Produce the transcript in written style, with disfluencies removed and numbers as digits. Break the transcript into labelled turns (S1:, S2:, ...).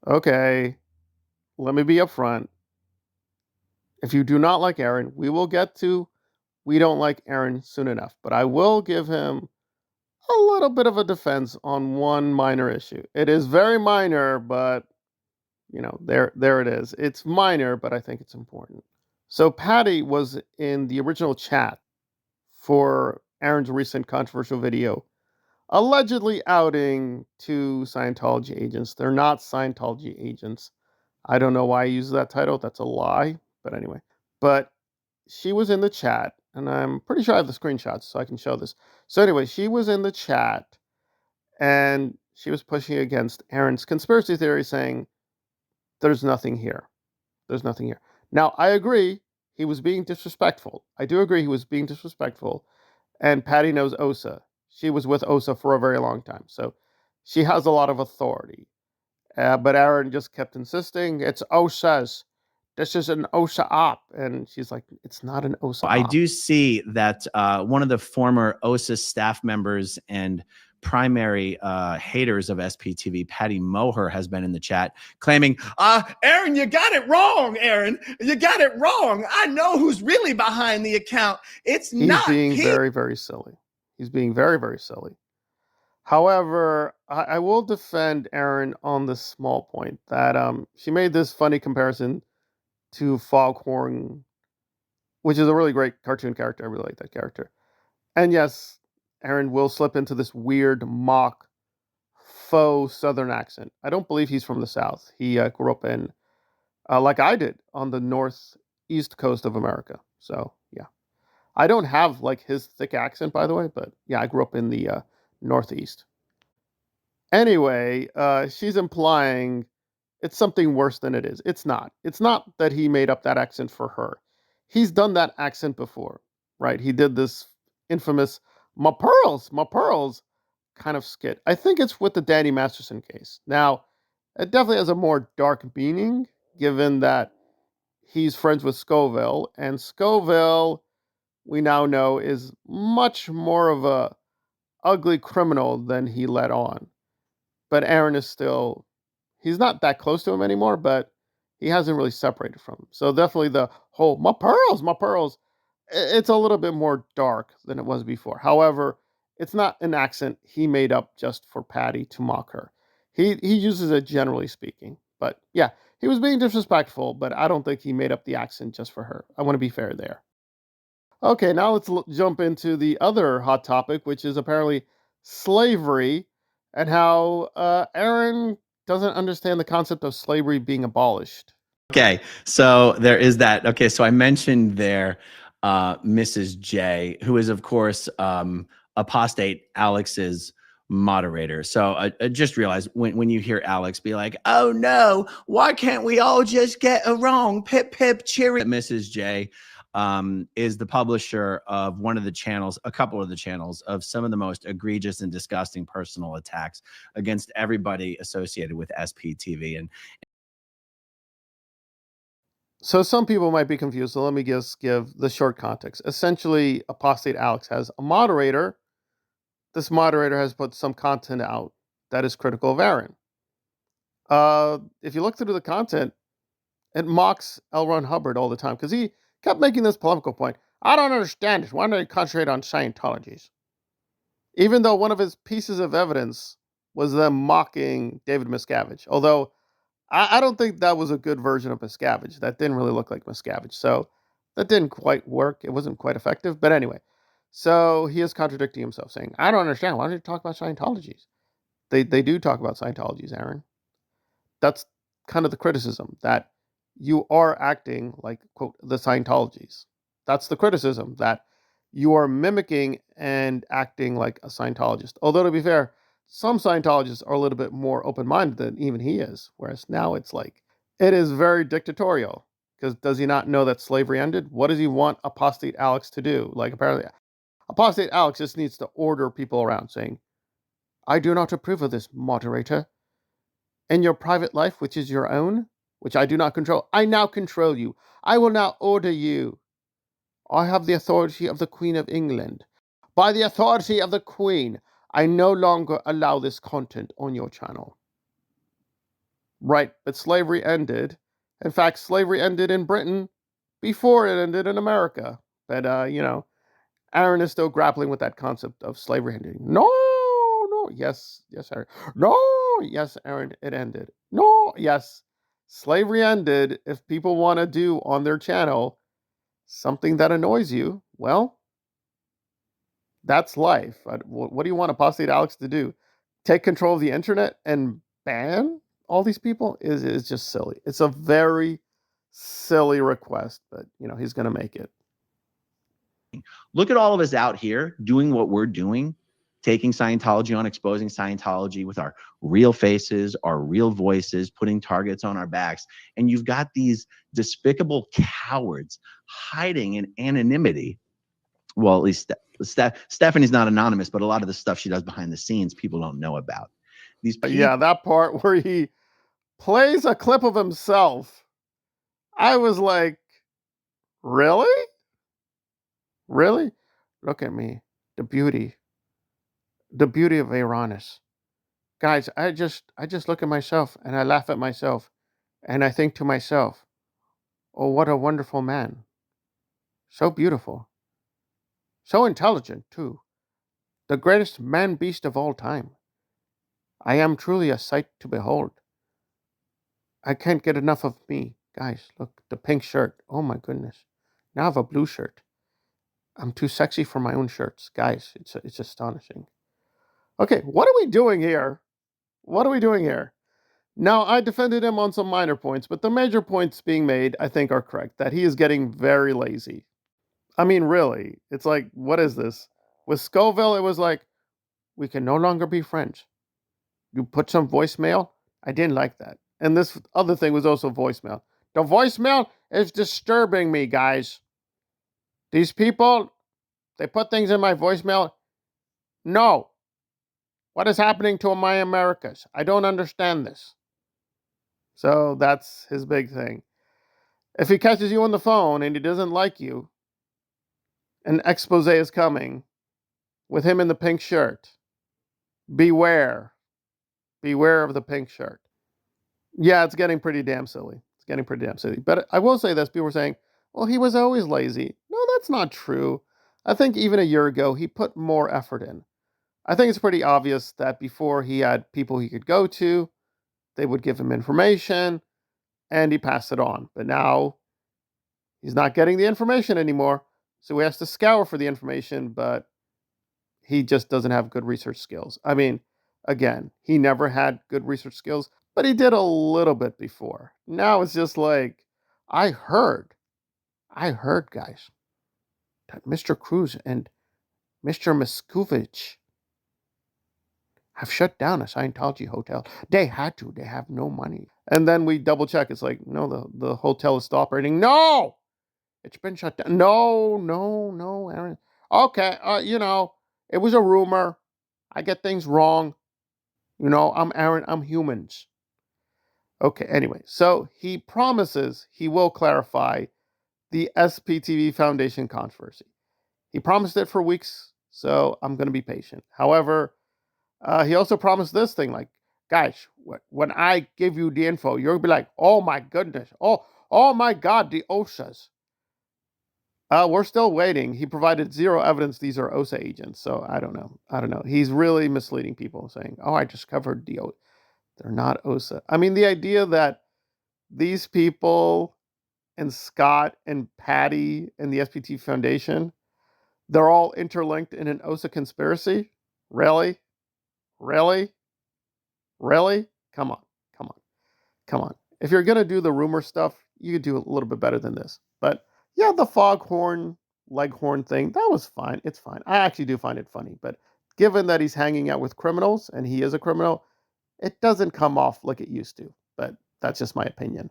S1: Okay, let me be upfront. If you do not like Aaron, we will get to we don't like Aaron soon enough, but I will give him a little bit of a defense on one minor issue. It is very minor, but there it is. It's minor, but I think it's important. So Patty was in the original chat for Aaron's recent controversial video, allegedly outing two Scientology agents. They're not Scientology agents. I don't know why I use that title. That's a lie. But anyway. But she was in the chat, and I'm pretty sure I have the screenshots so I can show this. So anyway, she was in the chat and she was pushing against Aaron's conspiracy theory, saying, there's nothing here. There's nothing here. Now, I agree he was being disrespectful. I do agree he was being disrespectful. And Patty knows Osa. She was with Osa for a very long time. So she has a lot of authority. But Aaron just kept insisting, it's Osa's. This is an Osa op. And she's like, it's not an Osa op.
S2: I do see that one of the former OSA staff members and primary haters of SPTV, Patty Moher, has been in the chat claiming, Aaron, you got it wrong, Aaron. You got it wrong. I know who's really behind the account. He's
S1: being very, very silly. He's being very, very silly. However, I will defend Aaron on this small point that she made this funny comparison to Foghorn, which is a really great cartoon character. I really like that character. And yes, Aaron will slip into this weird mock faux Southern accent. I don't believe he's from the South. He grew up in, like I did, on the northeast coast of America. So yeah, I don't have like his thick accent, by the way, but yeah, I grew up in the northeast. Anyway, she's implying it's something worse than it is. It's not. It's not that he made up that accent for her. He's done that accent before, right? He did this infamous my pearls kind of skit. I think it's with the Danny Masterson case. Now, it definitely has a more dark meaning, given that he's friends with Scoville, and Scoville, we now know, is much more of a ugly criminal than he let on. But Aaron is still, he's not that close to him anymore, but he hasn't really separated from him. So definitely the whole my pearls, it's a little bit more dark than it was before. However, it's not an accent he made up just for Patty to mock her. He uses it generally speaking. But yeah, he was being disrespectful, but I don't think he made up the accent just for her. I want to be fair there. Okay, now let's jump into the other hot topic, which is apparently slavery and how Aaron doesn't understand the concept of slavery being abolished.
S2: Okay, so there is that. Okay, so I mentioned there Mrs. J, who is, of course, apostate Alex's moderator. So I just realized when you hear Alex be like, oh no, why can't we all just get along? Pip, pip, cheery. Mrs. J is the publisher of one of the channels, a couple of the channels, of some of the most egregious and disgusting personal attacks against everybody associated with SPTV. And
S1: so some people might be confused, so let me just give the short context. Essentially, Apostate Alex has a moderator. This moderator has put some content out that is critical of Aaron. If you look through the content, it mocks L. Ron Hubbard all the time because he kept making this polemical point. I don't understand it. Why don't they concentrate on Scientologies? Even though one of his pieces of evidence was them mocking David Miscavige. Although I don't think that was a good version of Miscavige. That didn't really look like Miscavige. So that didn't quite work. It wasn't quite effective. But anyway, so he is contradicting himself, saying, I don't understand. Why don't you talk about Scientologies? They do talk about Scientologies, Aaron. That's kind of the criticism, that you are acting like, quote, the Scientologies. That's the criticism, that you are mimicking and acting like a Scientologist. Although, to be fair, some Scientologists are a little bit more open-minded than even he is. Whereas now it's like, it is very dictatorial. Because does he not know that slavery ended? What does he want Apostate Alex to do? Like, apparently, Apostate Alex just needs to order people around, saying, I do not approve of this, moderator. In your private life, which is your own, which I do not control, I now control you. I will now order you. I have the authority of the Queen of England. By the authority of the Queen, I no longer allow this content on your channel. Right, but slavery ended. In fact, slavery ended in Britain before it ended in America. But, Aaron is still grappling with that concept of slavery ending. No, no, yes, yes, Aaron. No, yes, Aaron, it ended. No, yes, slavery ended. If people want to do on their channel something that annoys you, well, that's life. What do you want Apostate Alex to do? Take control of the internet and ban all these people? Is just silly. It's a very silly request, but he's going to make it.
S2: Look at all of us out here doing what we're doing, taking Scientology on, exposing Scientology with our real faces, our real voices, putting targets on our backs. And you've got these despicable cowards hiding in anonymity. Well, at least Stephanie's not anonymous, but a lot of the stuff she does behind the scenes, people don't know about. These people,
S1: Yeah, that part where he plays a clip of himself. I was like, really? Really? Look at me. The beauty. The beauty of Uranus. Guys, I just look at myself and I laugh at myself and I think to myself, oh, what a wonderful man. So beautiful. So intelligent, too. The greatest man beast of all time. I am truly a sight to behold. I can't get enough of me. Guys, look, the pink shirt. Oh my goodness. Now I have a blue shirt. I'm too sexy for my own shirts. Guys, it's astonishing. Okay, what are we doing here? What are we doing here? Now, I defended him on some minor points, but the major points being made, I think, are correct. That he is getting very lazy. I mean, really. It's like, what is this? With Scoville, it was like, we can no longer be friends. You put some voicemail? I didn't like that. And this other thing was also voicemail. The voicemail is disturbing me, guys. These people, they put things in my voicemail. No. What is happening to my Americas? I don't understand this. So that's his big thing. If he catches you on the phone and he doesn't like you, an expose is coming with him in the pink shirt. Beware. Beware of the pink shirt. Yeah, it's getting pretty damn silly. It's getting pretty damn silly. But I will say this, people were saying, well, he was always lazy. No, that's not true. I think even a year ago, he put more effort in. I think it's pretty obvious that before he had people he could go to, they would give him information, and he passed it on. But now he's not getting the information anymore, so he has to scour for the information, but he just doesn't have good research skills. I mean, again, he never had good research skills, but he did a little bit before. Now it's just like, I heard, guys, that Mr. Cruz and Mr. Miskovich have shut down a Scientology hotel. They had to. They have no money. And then we double check. It's like, no, the hotel is still operating. No! It's been shut down. No, no, no, Aaron. Okay, it was a rumor. I get things wrong. I'm Aaron. I'm humans. Okay, anyway. So he promises he will clarify the SPTV Foundation controversy. He promised it for weeks, so I'm going to be patient. However, he also promised this thing like, guys, when I give you the info, you'll be like, oh my goodness. Oh my God, the OSHAs. We're still waiting. He provided zero evidence these are OSA agents, so I don't know. He's really misleading people saying, oh, I discovered the OSA. They're not OSA. I mean, the idea that these people and Scott and Patty and the SPT Foundation, they're all interlinked in an OSA conspiracy? Really? Really? Really? Come on. Come on. Come on. If you're going to do the rumor stuff, you could do a little bit better than this. But yeah, the foghorn, leghorn thing, that was fine. It's fine. I actually do find it funny. But given that he's hanging out with criminals and he is a criminal, it doesn't come off like it used to. But that's just my opinion.